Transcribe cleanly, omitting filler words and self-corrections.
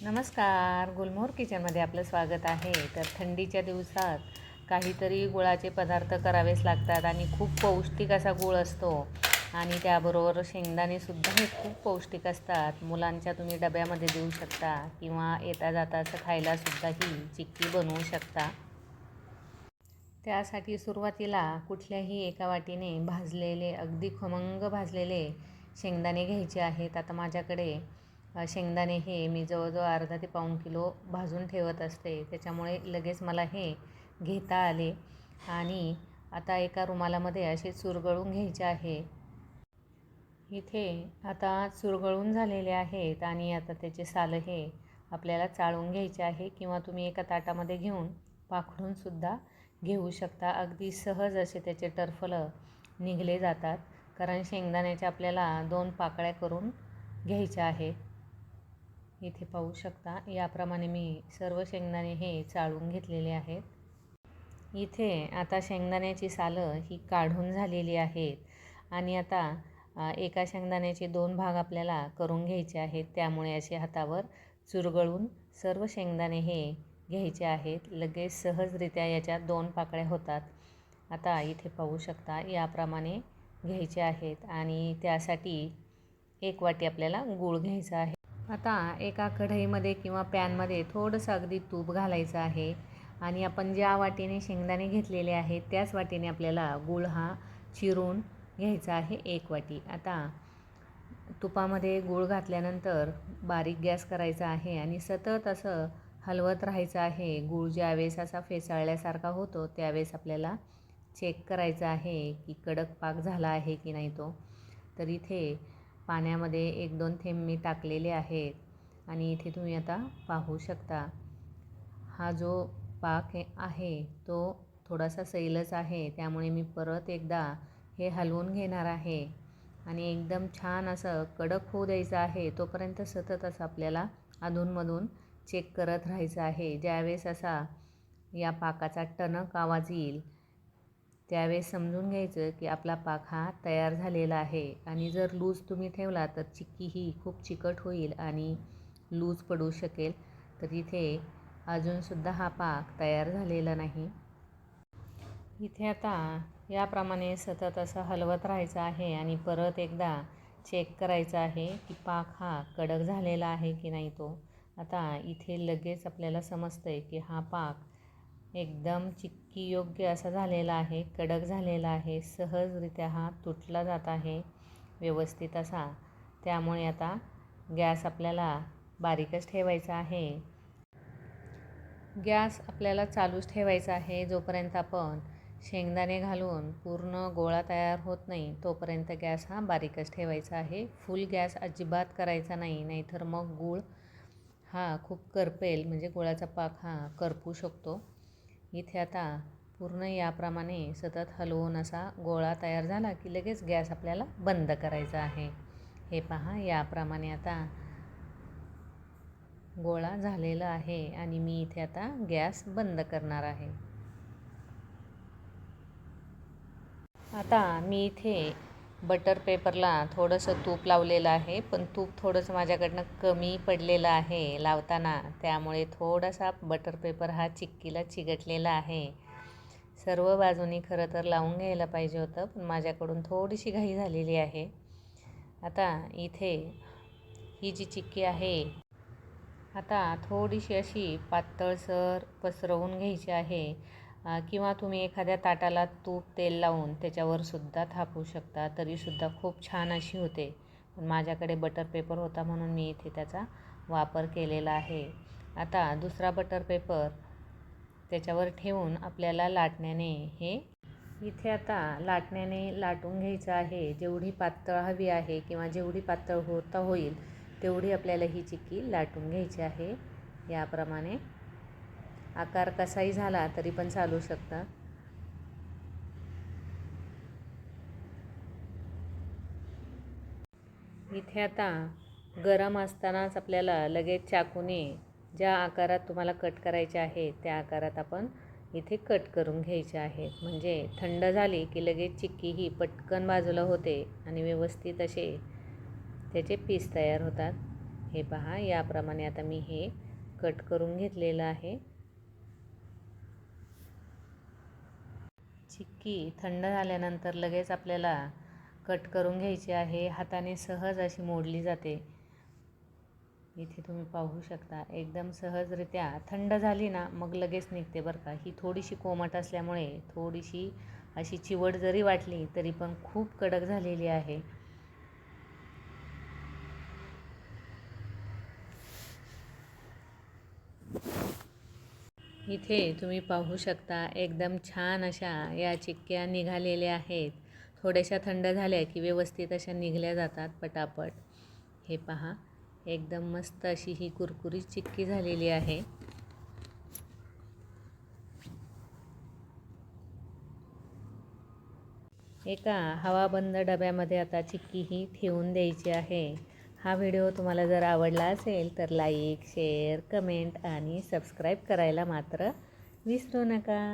नमस्कार, गुलमोहर किचनमध्ये आपलं स्वागत आहे. तर थंडीच्या दिवसात काहीतरी गुळाचे पदार्थ करावेच लागतात आणि खूप पौष्टिक असा गूळ असतो आणि त्याबरोबर शेंगदाणेसुद्धा हे खूप पौष्टिक असतात. मुलांच्या तुम्ही डब्यामध्ये देऊ शकता किंवा येता जाता असं खायलासुद्धा ही चिक्की बनवू शकता. त्यासाठी सुरुवातीला कुठल्याही एका वाटीने भाजलेले, अगदी खमंग भाजलेले शेंगदाणे घ्यायचे आहेत. आता माझ्याकडे शेंगदाणे हे मी जवळजवळ अर्धा ते पाऊण किलो भाजून ठेवत असते, त्याच्यामुळे लगेच मला हे घेता आले. आणि आता एका रुमालामध्ये असे चुरगळून घ्यायचे आहे. इथे आता चुरगळून झालेले आहेत आणि आता त्याचे सालं हे आपल्याला चाळून घ्यायचे आहे किंवा तुम्ही एका ताटामध्ये घेऊन पाखडूनसुद्धा घेऊ शकता. अगदी सहज असे त्याचे टरफलं निघले जातात, कारण शेंगदाण्याच्या आपल्याला 2 पाकळ्या करून घ्यायच्या आहेत. इथे पाहू शकता, याप्रमाणे मी सर्व शेंगदाणे हे चाळून घेतलेले आहेत. इथे आता शेंगदाण्याची सालं ही काढून झालेली आहेत आणि आता एका शेंगदाण्याचे 2 भाग आपल्याला करून घ्यायचे आहेत. त्यामुळे असे हातावर चुरगळून सर्व शेंगदाणे हे घ्यायचे आहेत. लगेच सहजरित्या याच्या 2 पाकळ्या होतात. आता इथे पाहू शकता, याप्रमाणे घ्यायचे आहेत आणि त्यासाठी 1 वाटी आपल्याला गूळ घ्यायचा आहे. आता एका कढईमध्ये किंवा पॅनमध्ये थोडंसं अगदी तूप घालायचं आहे आणि आपण ज्या वाटीने शेंगदाणे घेतलेले आहेत त्याच वाटीने आपल्याला गूळ हा चिरून घ्यायचा आहे, 1 वाटी. आता तुपामध्ये गूळ घातल्यानंतर बारीक गॅस करायचा आहे आणि सतत असं हलवत राहायचं आहे. गूळ ज्यावेळेस असा फेसाळल्यासारखा होतो त्यावेळेस आपल्याला चेक करायचं आहे की कडक पाक झाला आहे की नाही तो. तर इथे पाण्यामध्ये 1-2 थेंब मी टाकलेले आहेत आणि इथे तुम्ही आता पाहू शकता, हा जो पाक आहे तो थोडासा सैलच आहे, त्यामुळे मी परत एकदा हे हलवून घेणार आहे आणि एकदम छान असं कडक होऊ द्यायचं आहे. तोपर्यंत सतत असं आपल्याला अधूनमधून चेक करत राहायचं आहे. ज्यावेळेस असा या पाकाचा टणक आवाज येईल त्यावेळेस समजून घ्यायचं की आपला पाक हा तयार झालेला आहे. आणि जर लूज तुम्ही ठेवला तर चिक्की ही खूप चिकट होईल आणि लूज पडू शकेल. तर इथे अजूनसुद्धा हा पाक तयार झालेला नाही. इथे आता याप्रमाणे सतत असं हलवत राहायचं आहे आणि परत एकदा चेक करायचं आहे की पाक हा कडक झालेला आहे की नाही तो. आता इथे लगेच आपल्याला समजतं आहे की हा पाक एकदम चिक्की योग्य असा झालेला आहे, कडक झालेला आहे. सहजरित्या हा तुटला जात आहे व्यवस्थित असा. त्यामुळे आता गॅस आपल्याला बारीकच ठेवायचा आहे. गॅस आपल्याला चालूच ठेवायचा आहे जोपर्यंत आपण शेंगदाणे घालून पूर्ण गोळा तयार होत नाही तोपर्यंत गॅस हा बारीकच ठेवायचा आहे. फुल गॅस अजिबात करायचा नाही, नाहीतर मग गूळ हा खूप करपेल, म्हणजे गुळाचा पाक हा करपू शकतो. इथे आता पूर्ण याप्रमाणे सतत हलवून असा गोळा तयार झाला की लगेच गॅस आपल्याला बंद करायचा आहे. हे पहा, याप्रमाणे आता गोळा झालेला आहे आणि मी इथे आता गॅस बंद करणार आहे. आता मी इथे बटर पेपरला थोडंसं तूप लावलेलं आहे, पण तूप थोडंसं माझ्याकडनं कमी पडलेलं आहे लावताना, त्यामुळे थोडासा बटर पेपर हा चिक्कीला चिकटलेला आहे. सर्व बाजूनी खरं तर लावून घ्यायला पाहिजे होतं, पण माझ्याकडून थोडीशी घाई झालेली आहे. आता इथे ही जी चिक्की आहे आता थोडीशी अशी पातळसर पसरवून घ्यायची आहे किंवा तुम्ही एखाद्या ताटाला तूप तेल लावून त्याच्यावरसुद्धा थापू शकता, तरीसुद्धा खूप छान अशी होते. पण माझ्याकडे बटर पेपर होता म्हणून मी इथे त्याचा वापर केलेला आहे. आता दुसरा बटर पेपर त्याच्यावर ठेवून आपल्याला लाटण्याने हे इथे आता लाटण्याने लाटून घ्यायचं आहे. जेवढी पातळ हवी आहे किंवा जेवढी पातळ होता होईल तेवढी आपल्याला ही चिक्की लाटून घ्यायची आहे. याप्रमाणे आकार कसाही झाला तरी पण चालू शकतं. इथे आता गरम असतानाच आपल्याला लगेच चाकूने ज्या आकारात तुम्हाला कट करायचे आहे त्या आकारात आपण इथे कट करून घ्यायचे आहेत, म्हणजे थंड झाली की लगेच चिक्की ही पटकन बाजूला होते आणि व्यवस्थित असे त्याचे पीस तयार होतात. हे पहा, याप्रमाणे आता मी हे कट करून घेतलेलं आहे. चिक्की थंड झाल्यानंतर लगेच आपल्याला कट करून घ्यायची आहे. हाताने सहज अशी मोडली जाते. इथे तुम्ही पाहू शकता, एकदम सहजरित्या थंड झाली ना मग लगेच निघते बरं का. ही थोडीशी कोमट असल्यामुळे थोडीशी अशी चिवट जरी वाटली तरी पण खूप कडक झालेली आहे. इथे तुम्ही पाहू शकता, एकदम छान अशा या चिक्क्या निघालेल्या आहेत. थोड्याशा थंड झाल्या की व्यवस्थित अशा निघल्या जातात पटापट. हे पहा, एकदम मस्त अशी ही कुरकुरीत चिक्की झालेली आहे. एका हवाबंद डब्यामध्ये आता चिक्की ही ठेवून द्यायची आहे. हा व्हिडिओ तुम्हाला जर आवडला असेल तर लाईक, शेअर, कमेंट आणि सबस्क्राईब करायला मात्र विसरू नका.